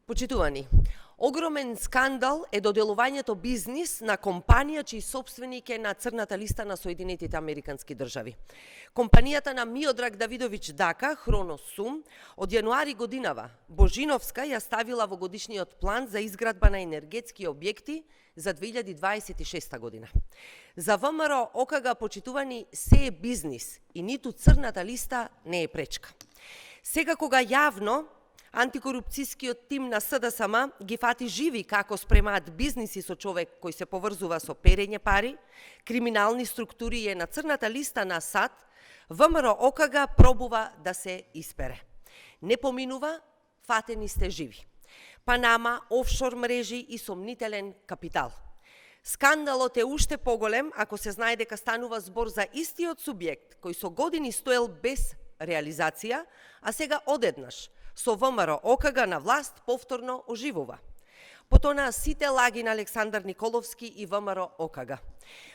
Почитувани, огромен скандал е доделувањето бизнис на компанија чиј сопственик е на црната листа на Соединетите Американски држави. Компанијата на Миодраг Давидович Дака, Хроносум, од јануари годинава Божиновска ја ставила во годишниот план за изградба на енергетски објекти за 2026 година. За ВМРО ОКГ, почитувани, се е бизнис и ниту црната листа не е пречка. Сега кога јавно антикорупцијскиот тим на СДСМ ги фати живи како спремаат бизниси со човек кој се поврзува со перење пари, криминални структури и е на црната листа на САД, ВМРО ОКГ пробува да се испере. Не поминува, фатени сте живи. Панама, офшор мрежи и сомнителен капитал. Скандалот е уште поголем ако се знае дека станува збор за истиот субјект кој со години стоел без реализација, а сега одеднаш со ВМРО ОКГ на власт повторно оживува. Потоа сите лаги на Александар Николовски и ВМРО ОКГ.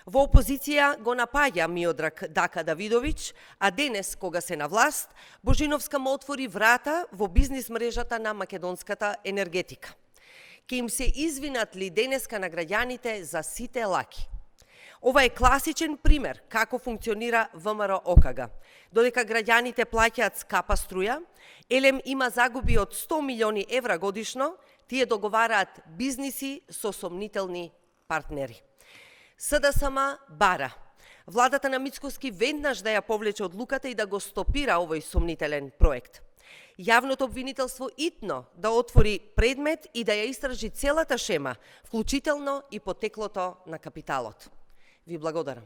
Во опозиција го напаѓа Миодраг Дака Давидович, а денес, кога се на власт, Божиновска му отвори врата во бизнис мрежата на македонската енергетика. Ке им се извинат ли денеска на граѓаните за сите лаги? Ова е класичен пример како функционира ВМРО ОКГ. Додека граѓаните плаќаат скапа струја, Елем има загуби од 100 милиони евра годишно, тие договараат бизниси со сомнителни партнери. СДСМ бара владата на Мицкоски веднаш да ја повлече одлуката и да го стопира овој сомнителен проект. Јавното обвинителство итно да отвори предмет и да ја истражи целата шема, вклучително и потеклото на капиталот. Ви благодарам.